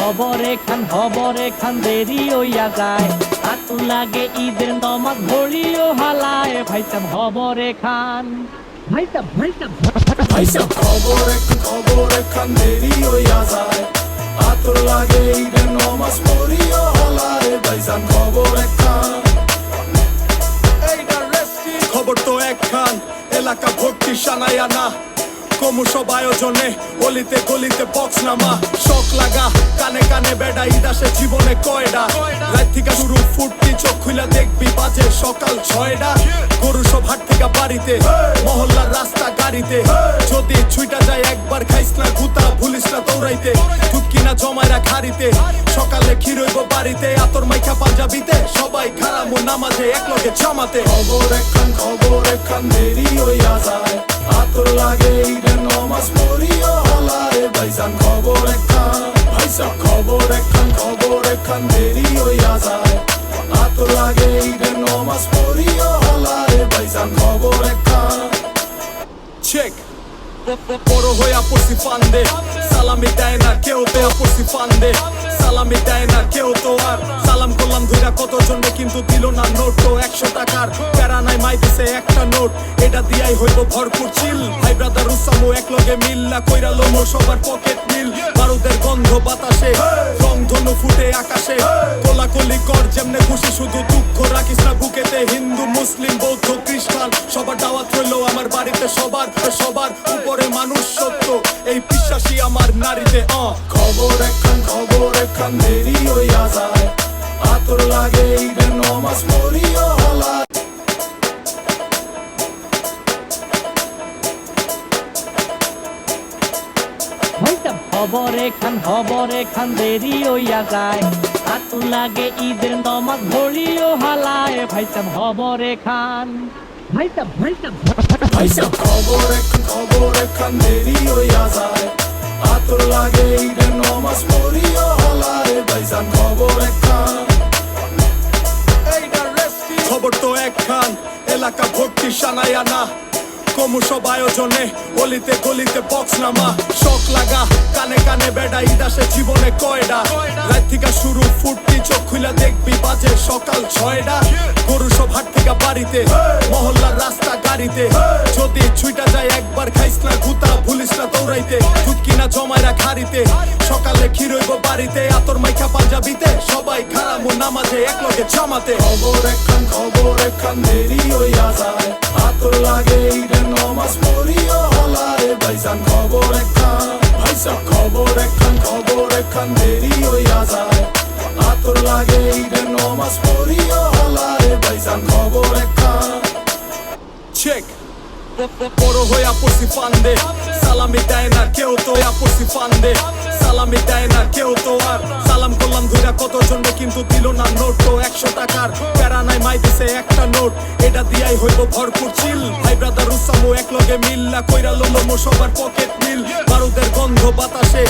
খবরে খান দেরি হইয়া যায়। আতু লাগে ঈদের নমাজ ঘড়িও হালায়। ভাইসাব খবরে খান ভাইসাব খবরে খান দেরি হইয়া যায়। আতর লাগে ঈদের নমাজ পড়িও হালায়। ভাইসাব খবরে খান। খবর তো একখান, এলাকা ভর্তি সানায়া না। কমু সব আয়োজনে গলিতে গলিতে বক্স নামা। শখ লাগা কানে কানে বেড়া, ঈদ আসে জীবনে কয়ডা। রাত থেকে শুরু ফুটতি, চোখ খুলে দেখবি বাজে সকাল 6টা। গরু সব হাট থেকে বাড়িতে, মহল্লার রাস্তা গাড়িতে। যদি ছুইটা যায় একবার খাইস না গুতা, ভুলিস না দৌড়াইতে। দুধ কিনা জমাইরা খাড়িতে, সকালে ক্ষীর হইব বাড়িতে। আতর মাইখা পাঞ্জাবিতে, সবাই খারামো নামাজে একলগে জামাতে। খবর একখান দেরি হইয়া যায়। আতর লাগে ঈদের নমাজ পড়িও হালায়। ভাইসাব খবর একখান দেরি হইয়া যায়। আতর লাগে ঈদের নমাজ পড়িও হালায়। ভাইসাব খবর একখান। চেক বড় হইয়া পড়ছি ফান্দে, সালামি দেয় না কেউ তো। পড়ছি ফান্দে, সালামি দেয় না কেউ তো। আর সালাম করলাম ধইরা কতজনে, কিন্তু দিল না নোট তো 100 টাকার। প্যারা নাই মাই দিছে একটা নোট, এটা দিয়াই হইব ভরপুর চিল। ভাই ব্রাদার উসামো একলগে মিল না কইরা লোমো সবার পকেট মিল। বারুদের গন্ধ বাতাসে, রংধনু ফুটে আকাশে। কোলাকুলি কর যেমনে খুশি, শুধু দুঃখ রাখিস না বুকেতে। হিন্দু মুসলিম বৌদ্ধ খ্রিস্টান সবার দাওয়াত হইলো আমার বাড়িতে। সবার উপরে মানুষ সত্য, এই বিশ্বাসী আমার নারীতে। খবর একখান দেরি হইয়া যায়। আতর লাগে ঈদের নমাজ পড়িও হালায়। খবরে খান দেরি হইয়া যায়। আতু লাগে ঈদের নমাজ ঘড়িও হালায়। ভাইসাব খবরে খান। ভাইসাব খবর একখান দেরি হইয়া যায়। আতর লাগে ঈদের নমাজ পড়িও হালায়। ভাইসাব খবর একখান। খবর তো একখান, এলাকা ভর্তি সানায়া না। কমু সব আয়োজনে গলিতে গলিতে বক্স নামা। শখ লাগা কানে কানে বেড়া, ঈদ আসে জীবনে কয়ডা। রাত থেকে শুরু ফুটতি, চোখ খুলে দেখবি বাজে সকাল 6টা। গরু সব হাট থেকে বাড়িতে, মহল্লার রাস্তা গাড়িতে। যদি ছুইটা যায় একবার খাইস না গুতা, ভুলিস না দৌড়াইতে। দুধ কিনা জমাইরা খাড়িতে, সকালে ক্ষীর হইব বাড়িতে। আতর মাইখা পাঞ্জাবিতে, সবাই খারামো নামাজে একলগে জামাতে। খবর একখান দেরি হইয়া যায়। আতর লাগে ঈদের নমাজ পড়িও হালায়। ভাইসাব খবর একখান দেরি হইয়া যায়। আতর লাগে ঈদের নমাজ পড়িও হালায়। ভাইসাব খবর একখান। চেক বড় হইয়া পড়ছি ফান্দে, সালামি দেয় না কেউ তো। পড়ছি ফান্দে, সালামি দেয় না কেউ তো। আর সালাম করলাম ধইরা কতজনে, কিন্তু দিল না নোট তো 100 টাকার। প্যারা নাই মাই দিছে একটা নোট, এটা দিয়াই হইব ভরপুর চিল। ভাই ব্রাদার উসামো একলগে মিল না কইরা লোমো সবার পকেট মিল। বারুদের গন্ধ বাতাসে,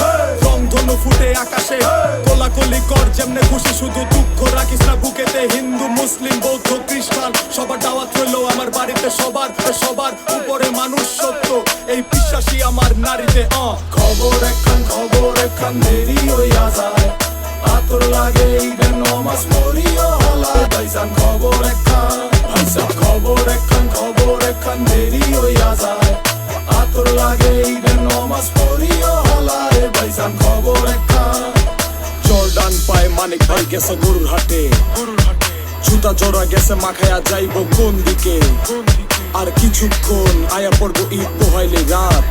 রংধনু ফুটে আকাশে। কোলাকুলি কর যেমনে খুশি, শুধু দুঃখ রাখিস না বুকেতে। হিন্দু মুসলিম বৌদ্ধ খ্রিস্টান সবার দাওয়াত হইলো আমার বাড়িতে। সবার উপরে মানুষ সত্য, এই বিশ্বাসী আমার নারীতে। খবর একখান দেরি হইয়া যায়। আতর লাগে ঈদের নমাজ পড়িও হালায়। ভাইসাব খবর একখান দেরি হইয়া যায়। আতর লাগে ঈদের নমাজ পড়িও হালায়। ভাইসাব খবর একখান। জর্ডান পায় মানিক ভাই গেছে গরুর হাটে। জুতা জোড়া গেছে মাখায়া যাইব কোন দিকে। আর কিছুক্ষণ আয়া পড়বো ঈদ পোহাইলে রাত।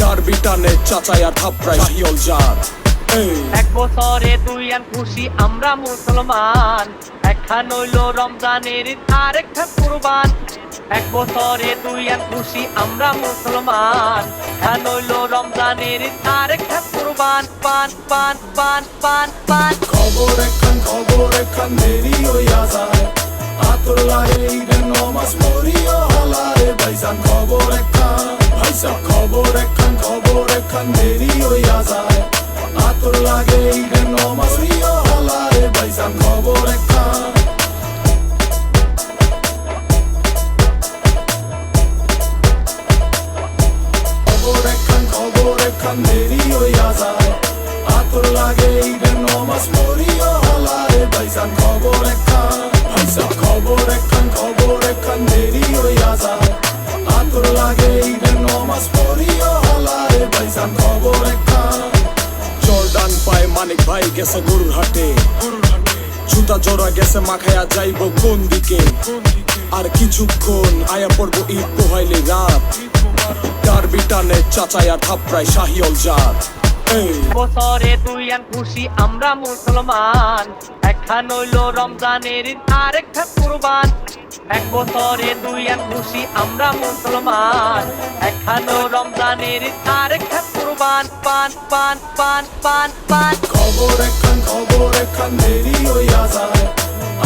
ডারবি টানে চাচায়া থাপড়ায় হিয়ল জাত। এক বছরে দুই আন খুশি আমরা মুসলমান। একখান হইল রমজানের ঈদ, আরেকটা কুরবান। এক বছরে দুই আন খুশি আমরা মুসলমান। একখান হইল রমজানের ঈদ, আরেকটা কুরবান। পান পান পান পান পান। খবর একখান দেরি হইয়া যায়। আতর লাগে ঈদের নমাজ পড়িও হালায়। ভাইসাব খবর একখান দেরি হইয়া যায়। আতর লাগে ঈদের নমাজ পড়িও হালায়। ভাইসাব খবর একখান। খবর একখান দেরি হইয়া যায়। আতর লাগে দেরি হইয়া যায় আতর লাগে ঈদের নমাজ পড়িও হালায় ভাইজান খবর একটা জর্ডান পায় মানিক ভাই গেছে গরুর হাটে জুতা জোড়া গেছে মাখায়া যাইব কোন দিকে আর কিছুক্ষণ আয়া পড়বো ঈদ পোহাইলে রাত ডারবি টানে চাচায়া থাপড়ায় শাহিওল জাত এই বছরে তুই আন খুশি আমরা মুসলমান একখান হইল রমজানের ঈদ আর একটা কুরবান এক বছরে তুই আন খুশি আমরা মুসলমান একখান রমজানের ঈদ আর একটা কুরবান পান পান পান পান পান খবর একখান দেরি হইয়া যায়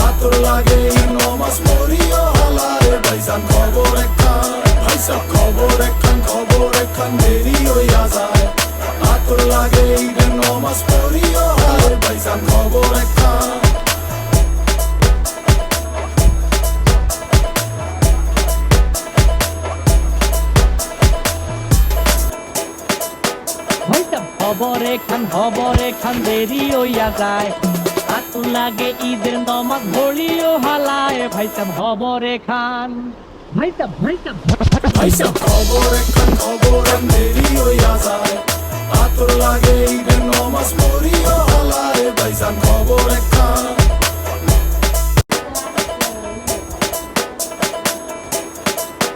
আতর লাগে ঈদ নমাজ পড়িও হালায় ভাইজান খবর একখান ভাইসা খবর একখান দেরি হইয়া যায় আতর লাগে ঈদের নমাজ পড়িও হালায় ভাইজান খবর একখান খবর এখান দেরি হইয়া যায় আতুর লাগে ঈদের নমাজ ভরিও হালায় ভাইসাব খবর এখান ভাইসা খবর একখান দেরি হইয়া